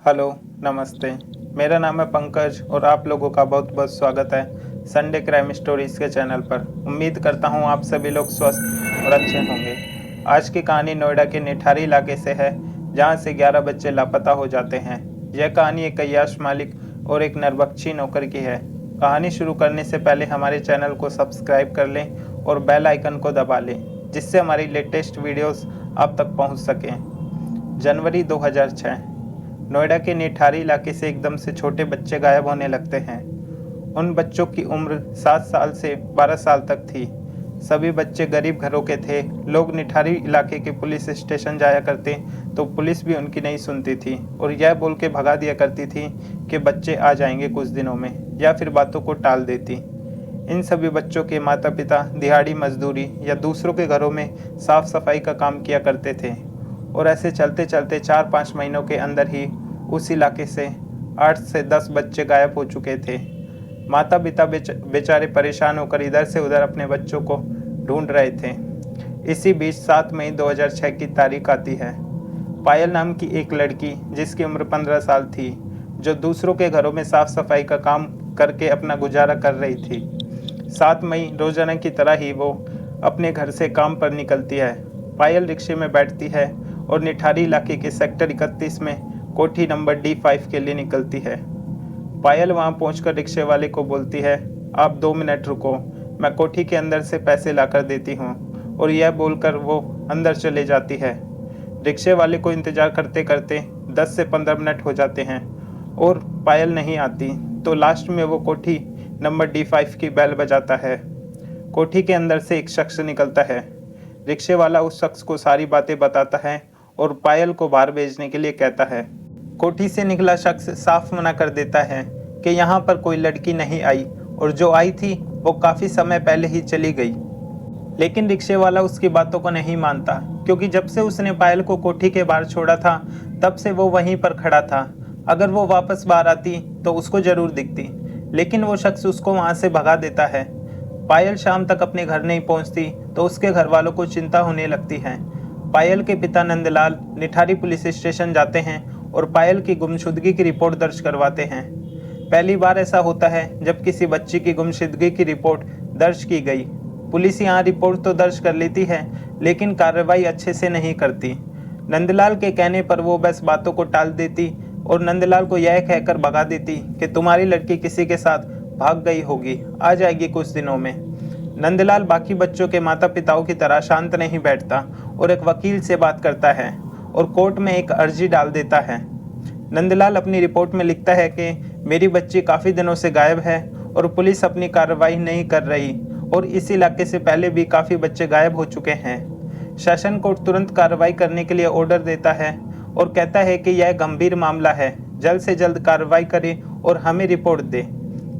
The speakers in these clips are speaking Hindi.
हेलो, नमस्ते। मेरा नाम है पंकज और आप लोगों का बहुत बहुत स्वागत है संडे क्राइम स्टोरीज के चैनल पर। उम्मीद करता हूँ आप सभी लोग स्वस्थ और अच्छे होंगे। आज की कहानी नोएडा के निठारी इलाके से है, जहाँ से 11 बच्चे लापता हो जाते हैं। यह कहानी एक अय्याश मालिक और एक नरबख्शी नौकर की है। कहानी शुरू करने से पहले हमारे चैनल को सब्सक्राइब कर लें और बेल आइकन को दबा लें, जिससे हमारी लेटेस्ट वीडियोस आप तक पहुँच सकें। जनवरी 2006। नोएडा के निठारी इलाके से एकदम से छोटे बच्चे गायब होने लगते हैं। उन बच्चों की उम्र 7 साल से 12 साल तक थी। सभी बच्चे गरीब घरों के थे। लोग निठारी इलाके के पुलिस स्टेशन जाया करते तो पुलिस भी उनकी नहीं सुनती थी और यह बोल के भगा दिया करती थी कि बच्चे आ जाएंगे कुछ दिनों में, या फिर बातों को टाल देती। इन सभी बच्चों के माता पिता दिहाड़ी मजदूरी या दूसरों के घरों में साफ सफाई का काम किया करते थे और ऐसे चलते चलते 4-5 महीनों के अंदर ही उस इलाके से 8 से 10 बच्चे गायब हो चुके थे। माता पिता बेचारे परेशान होकर इधर से उधर अपने बच्चों को ढूंढ रहे थे। इसी बीच 7 मई 2006 की तारीख आती है। पायल नाम की एक लड़की, जिसकी उम्र 15 साल थी, जो दूसरों के घरों में साफ सफाई का काम करके अपना गुजारा कर रही थी। 7 मई रोजाना की तरह ही वो अपने घर से काम पर निकलती है। पायल रिक्शे में बैठती है और निठारी इलाके के सेक्टर 31 में कोठी नंबर D5 के लिए निकलती है। पायल वहां पहुंचकर रिक्शे वाले को बोलती है, आप 2 मिनट रुको, मैं कोठी के अंदर से पैसे लाकर देती हूँ, और यह बोलकर वो अंदर चले जाती है। रिक्शे वाले को इंतजार करते करते 10 से 15 मिनट हो जाते हैं और पायल नहीं आती, तो लास्ट में वो कोठी नंबर D5 की बेल बजाता है। कोठी के अंदर से एक शख्स निकलता है। रिक्शे वाला उस शख्स को सारी बातें बताता है और पायल को बाहर भेजने के लिए कहता है। कोठी से निकला शख्स साफ मना कर देता है कि यहाँ पर कोई लड़की नहीं आई, और जो आई थी वो काफ़ी समय पहले ही चली गई। लेकिन रिक्शे वाला उसकी बातों को नहीं मानता, क्योंकि जब से उसने पायल को कोठी के बाहर छोड़ा था तब से वो वहीं पर खड़ा था। अगर वो वापस बाहर आती तो उसको जरूर दिखती, लेकिन वो शख्स उसको वहाँ से भगा देता है। पायल शाम तक अपने घर नहीं पहुँचती तो उसके घर वालों को चिंता होने लगती है। पायल के पिता नंदलाल निठारी पुलिस स्टेशन जाते हैं और पायल की गुमशुदगी की रिपोर्ट दर्ज करवाते हैं। पहली बार ऐसा होता है जब किसी बच्ची की गुमशुदगी की रिपोर्ट दर्ज की गई। पुलिस यहाँ रिपोर्ट तो दर्ज कर लेती है, लेकिन कार्रवाई अच्छे से नहीं करती। नंदलाल के कहने पर वो बस बातों को टाल देती और नंदलाल को यह कहकर भगा देती कि तुम्हारी लड़की किसी के साथ भाग गई होगी, आ जाएगी कुछ दिनों में। नंदलाल बाकी बच्चों के माता पिताओं की तरह शांत नहीं बैठता और एक वकील से बात करता है और कोर्ट में एक अर्जी डाल देता है। नंदलाल अपनी रिपोर्ट में लिखता है कि मेरी बच्ची काफ़ी दिनों से गायब है और पुलिस अपनी कार्रवाई नहीं कर रही, और इस इलाके से पहले भी काफ़ी बच्चे गायब हो चुके हैं। सेशन कोर्ट तुरंत कार्रवाई करने के लिए ऑर्डर देता है और कहता है कि यह गंभीर मामला है, जल्द से जल्द कार्रवाई करे और हमें रिपोर्ट दे।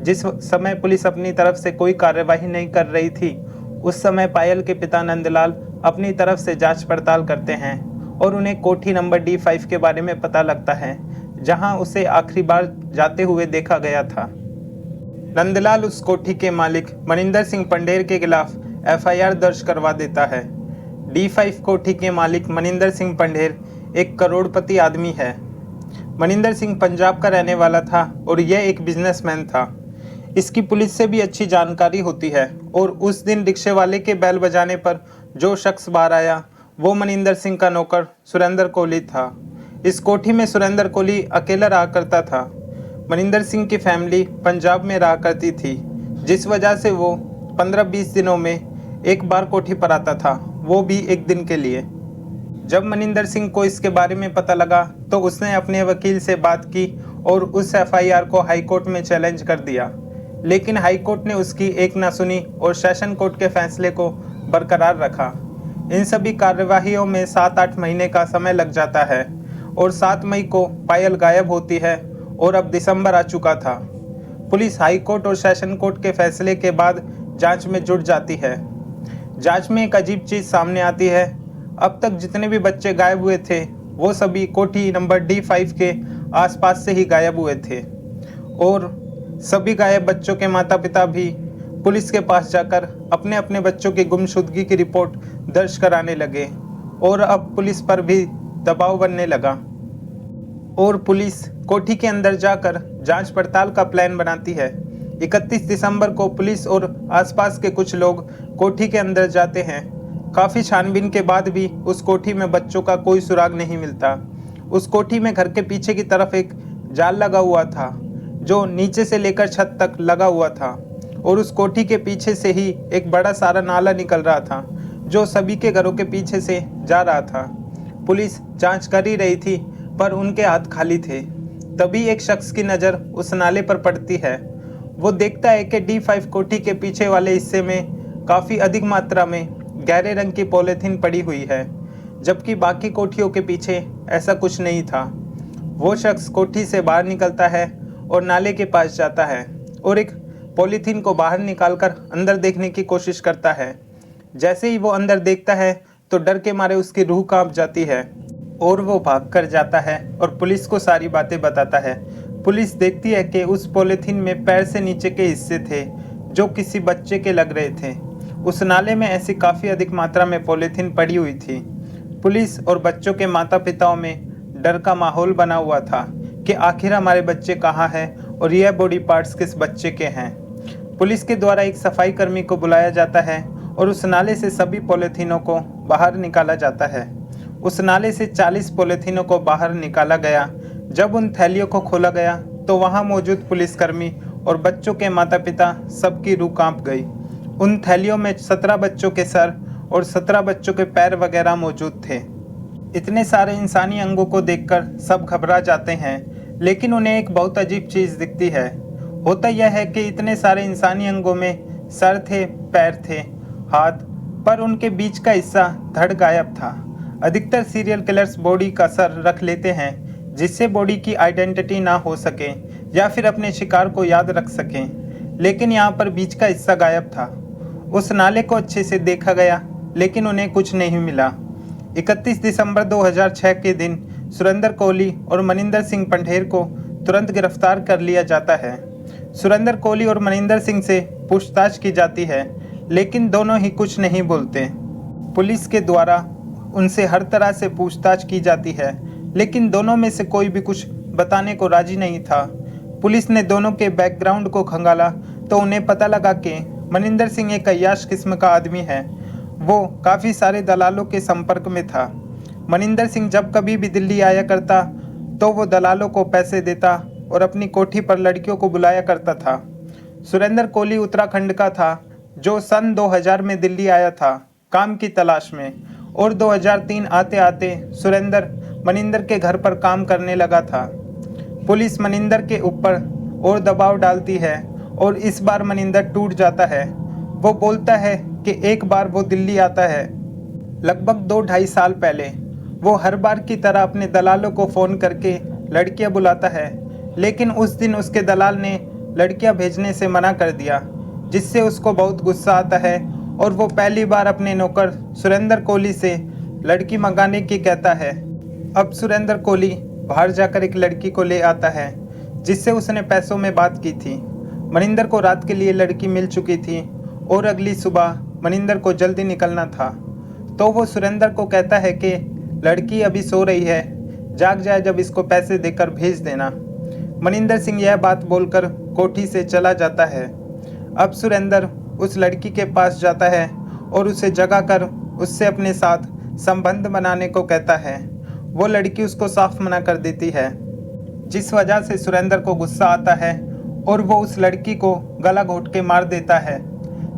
जिस समय पुलिस अपनी तरफ से कोई कार्रवाई नहीं कर रही थी, उस समय पायल के पिता नंदलाल अपनी तरफ से जांच पड़ताल करते हैं और उन्हें कोठी नंबर D5 के बारे में पता लगता है, जहां उसे आखिरी बार जाते हुए देखा गया था। नंदलाल उस कोठी के मालिक मनिंदर सिंह पंडेर के खिलाफ FIR दर्ज करवा देता है। D5 कोठी के मालिक मनिंदर सिंह पंडेर एक करोड़पति आदमी है। मनिंदर सिंह पंजाब का रहने वाला था और यह एक बिजनेसमैन था। इसकी पुलिस से भी अच्छी जानकारी होती है, और उस दिन रिक्शे वाले के बैल बजाने पर जो शख्स बाहर आया वो मनिंदर सिंह का नौकर सुरेंद्र कोहली था। इस कोठी में सुरेंद्र कोहली अकेला रहा करता था। मनिंदर सिंह की फैमिली पंजाब में रहा करती थी, जिस वजह से वो 15-20 दिनों में एक बार कोठी पर आता था, वो भी एक दिन के लिए। जब मनिंदर सिंह को इसके बारे में पता लगा तो उसने अपने वकील से बात की और उस FIR को हाई कोर्ट में चैलेंज कर दिया, लेकिन हाई कोर्ट ने उसकी एक ना सुनी और सेशन कोर्ट के फैसले को बरकरार रखा। इन सभी कार्यवाहियों में 7-8 महीने का समय लग जाता है और 7 मई को पायल गायब होती है और अब दिसंबर आ चुका था। पुलिस हाई कोर्ट और सेशन कोर्ट के फैसले के बाद जांच में जुट जाती है। जांच में एक अजीब चीज़ सामने आती है। अब तक जितने भी बच्चे गायब हुए थे वो सभी कोठी नंबर D5 के आसपास से ही गायब हुए थे, और सभी गायब बच्चों के माता पिता भी पुलिस के पास जाकर अपने अपने बच्चों की गुमशुदगी की रिपोर्ट दर्ज कराने लगे, और अब पुलिस पर भी दबाव बनने लगा। और पुलिस कोठी के अंदर जाकर जांच पड़ताल का प्लान बनाती है। 31 दिसंबर को पुलिस और आसपास के कुछ लोग कोठी के अंदर जाते हैं। काफ़ी छानबीन के बाद भी उस कोठी में बच्चों का कोई सुराग नहीं मिलता। उस कोठी में घर के पीछे की तरफ एक जाल लगा हुआ था जो नीचे से लेकर छत तक लगा हुआ था और उस कोठी के पीछे से ही एक बड़ा सारा नाला निकल रहा था जो सभी के घरों के पीछे से जा रहा था। पुलिस जांच कर ही रही थी पर उनके हाथ खाली थे। तभी एक शख्स की नज़र उस नाले पर पड़ती है। वो देखता है कि D5 कोठी के पीछे वाले हिस्से में काफ़ी अधिक मात्रा में गहरे रंग की पॉलीथीन पड़ी हुई है, जबकि बाकी कोठियों के पीछे ऐसा कुछ नहीं था। वो शख्स कोठी से बाहर निकलता है और नाले के पास जाता है और एक पॉलीथीन को बाहर निकालकर अंदर देखने की कोशिश करता है। जैसे ही वो अंदर देखता है तो डर के मारे उसकी रूह कांप जाती है और वो भागकर जाता है और पुलिस को सारी बातें बताता है। पुलिस देखती है कि उस पॉलीथीन में पैर से नीचे के हिस्से थे जो किसी बच्चे के लग रहे थे। उस नाले में ऐसी काफ़ी अधिक मात्रा में पॉलीथीन पड़ी हुई थी। पुलिस और बच्चों के माता पिताओं में डर का माहौल बना हुआ था कि आखिर हमारे बच्चे कहाँ हैं और यह बॉडी पार्ट्स किस बच्चे के हैं। पुलिस के द्वारा एक सफाई कर्मी को बुलाया जाता है और उस नाले से सभी पॉलीथीनों को बाहर निकाला जाता है। उस नाले से 40 पॉलीथीनों को बाहर निकाला गया। जब उन थैलियों को खोला गया तो वहां मौजूद पुलिसकर्मी और बच्चों के माता पिता सबकी रूह कांप गई। उन थैलियों में 17 बच्चों के सर और 17 बच्चों के पैर वगैरह मौजूद थे। इतने सारे इंसानी अंगों को देखकर सब घबरा जाते हैं, लेकिन उन्हें एक बहुत अजीब चीज़ दिखती है। होता यह है कि इतने सारे इंसानी अंगों में सर थे, पैर थे, हाथ, पर उनके बीच का हिस्सा धड़ गायब था। अधिकतर सीरियल किलर्स बॉडी का सर रख लेते हैं जिससे बॉडी की आइडेंटिटी ना हो सके या फिर अपने शिकार को याद रख सकें, लेकिन यहाँ पर बीच का हिस्सा गायब था। उस नाले को अच्छे से देखा गया लेकिन उन्हें कुछ नहीं मिला। 31 दिसंबर 2006 के दिन सुरेंद्र कोहली और मनिंदर सिंह पंढेर को तुरंत गिरफ्तार कर लिया जाता है। सुरेंद्र कोहली और मनिंदर सिंह से पूछताछ की जाती है लेकिन दोनों ही कुछ नहीं बोलते। पुलिस के द्वारा उनसे हर तरह से पूछताछ की जाती है लेकिन दोनों में से कोई भी कुछ बताने को राजी नहीं था। पुलिस ने दोनों के बैकग्राउंड को खंगाला तो उन्हें पता लगा कि मनिंदर सिंह एक अय्याश किस्म का आदमी है। वो काफ़ी सारे दलालों के संपर्क में था। मनिंदर सिंह जब कभी भी दिल्ली आया करता तो वो दलालों को पैसे देता और अपनी कोठी पर लड़कियों को बुलाया करता था। सुरेंद्र कोहली उत्तराखंड का था जो सन 2000 में दिल्ली आया था काम की तलाश में, और 2003 आते आते सुरेंद्र मनिंदर के घर पर काम करने लगा था। पुलिस मनिंदर के ऊपर और दबाव डालती है और इस बार मनिंदर टूट जाता है। वो बोलता है कि एक बार वो दिल्ली आता है लगभग 2-2.5 साल पहले। वो हर बार की तरह अपने दलालों को फ़ोन करके लड़कियां बुलाता है, लेकिन उस दिन उसके दलाल ने लड़कियां भेजने से मना कर दिया, जिससे उसको बहुत गुस्सा आता है और वो पहली बार अपने नौकर सुरेंद्र कोहली से लड़की मंगाने की कहता है। अब सुरेंद्र कोहली बाहर जाकर एक लड़की को ले आता है जिससे उसने पैसों में बात की थी। मनिंदर को रात के लिए लड़की मिल चुकी थी और अगली सुबह मनिंदर को जल्दी निकलना था, तो वो सुरेंद्र को कहता है कि लड़की अभी सो रही है, जाग जाए जब इसको पैसे देकर भेज देना। मनिंदर सिंह यह बात बोलकर कोठी से चला जाता है। अब सुरेंद्र उस लड़की के पास जाता है और उसे जगाकर उससे अपने साथ संबंध बनाने को कहता है। वो लड़की उसको साफ मना कर देती है, जिस वजह से सुरेंद्र को गुस्सा आता है और वो उस लड़की को गला घोंट के मार देता है।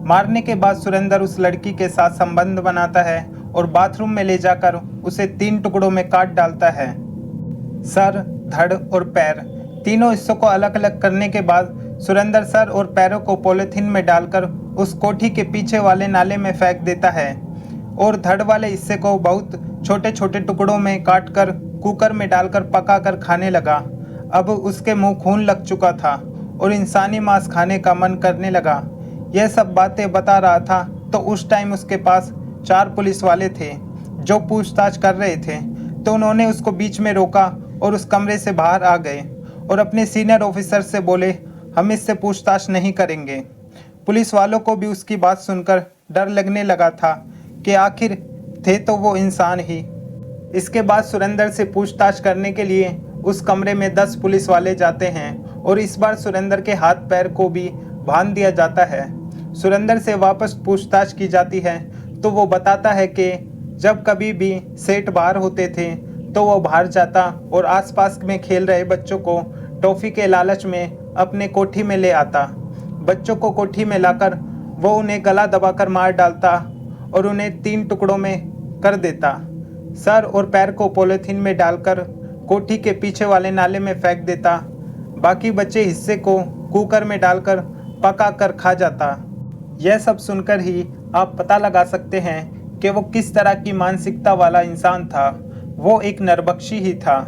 मारने के बाद सुरेंद्र उस लड़की के साथ संबंध बनाता है और बाथरूम में ले जाकर उसे 3 टुकड़ों में काट डालता है। सर, धड़ और पैर, तीनों हिस्सों को अलग अलग करने के बाद सुरेंद्र सर और पैरों को पॉलीथीन में डालकर उस कोठी के पीछे वाले नाले में फेंक देता है और धड़ वाले हिस्से को बहुत छोटे छोटे टुकड़ों में काटकर कुकर में डालकर पकाकर खाने लगा। अब उसके मुंह खून लग चुका था और इंसानी मांस खाने का मन करने लगा। यह सब बातें बता रहा था तो उस टाइम उसके पास 4 पुलिस वाले थे जो पूछताछ कर रहे थे, तो उन्होंने उसको बीच में रोका और उस कमरे से बाहर आ गए और अपने सीनियर ऑफिसर से बोले, हम इससे पूछताछ नहीं करेंगे। पुलिस वालों को भी उसकी बात सुनकर डर लगने लगा था कि आखिर थे तो वो इंसान ही। इसके बाद सुरेंद्र से पूछताछ करने के लिए उस कमरे में 10 पुलिस वाले जाते हैं और इस बार सुरेंद्र के हाथ पैर को भी बांध दिया जाता है। सुरेंद्र से वापस पूछताछ की जाती है तो वो बताता है कि जब कभी भी सेठ बाहर होते थे तो वो बाहर जाता और आसपास में खेल रहे बच्चों को टॉफ़ी के लालच में अपने कोठी में ले आता। बच्चों को कोठी में लाकर वो उन्हें गला दबाकर मार डालता और उन्हें 3 टुकड़ों में कर देता। सर और पैर को पॉलीथीन में डालकर कोठी के पीछे वाले नाले में फेंक देता। बाकी बचे हिस्से को कुकर में डालकर पका कर खा जाता। यह सब सुनकर ही आप पता लगा सकते हैं कि वो किस तरह की मानसिकता वाला इंसान था। वो एक नरबख्शी ही था।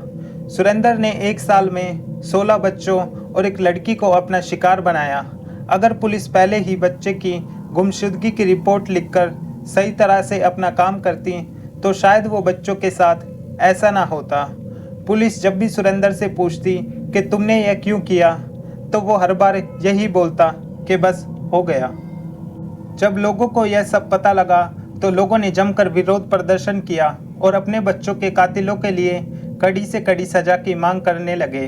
सुरेंद्र ने 1 साल में 16 बच्चों और एक लड़की को अपना शिकार बनाया। अगर पुलिस पहले ही बच्चे की गुमशुदगी की रिपोर्ट लिखकर सही तरह से अपना काम करती तो शायद वो बच्चों के साथ ऐसा ना होता। पुलिस जब भी सुरेंद्र से पूछती कि तुमने यह क्यों किया तो वो हर बार यही बोलता कि बस हो गया। जब लोगों को यह सब पता लगा तो लोगों ने जमकर विरोध प्रदर्शन किया और अपने बच्चों के कातिलों के लिए कड़ी से कड़ी सजा की मांग करने लगे।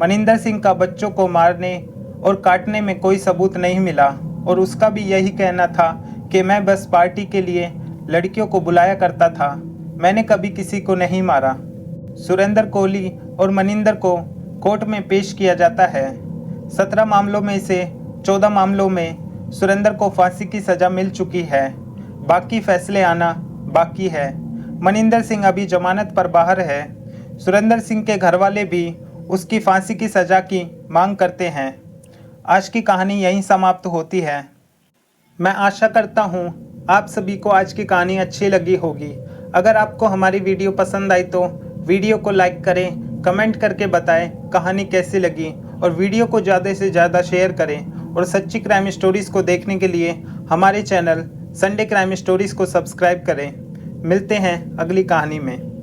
मनिंदर सिंह का बच्चों को मारने और काटने में कोई सबूत नहीं मिला और उसका भी यही कहना था कि मैं बस पार्टी के लिए लड़कियों को बुलाया करता था, मैंने कभी किसी को नहीं मारा। सुरेंद्र कोहली और मनिंदर को कोर्ट में पेश किया जाता है। 17 मामलों में से 14 मामलों में सुरेंद्र को फांसी की सज़ा मिल चुकी है। बाकी फैसले आना बाकी है। मनिंदर सिंह अभी जमानत पर बाहर है। सुरेंद्र सिंह के घरवाले भी उसकी फांसी की सज़ा की मांग करते हैं। आज की कहानी यहीं समाप्त होती है। मैं आशा करता हूँ आप सभी को आज की कहानी अच्छी लगी होगी। अगर आपको हमारी वीडियो पसंद आई तो वीडियो को लाइक करें, कमेंट करके बताएं कहानी कैसी लगी और वीडियो को ज़्यादा से ज़्यादा शेयर करें और सच्ची क्राइम स्टोरीज़ को देखने के लिए हमारे चैनल संडे क्राइम स्टोरीज़ को सब्सक्राइब करें। मिलते हैं अगली कहानी में।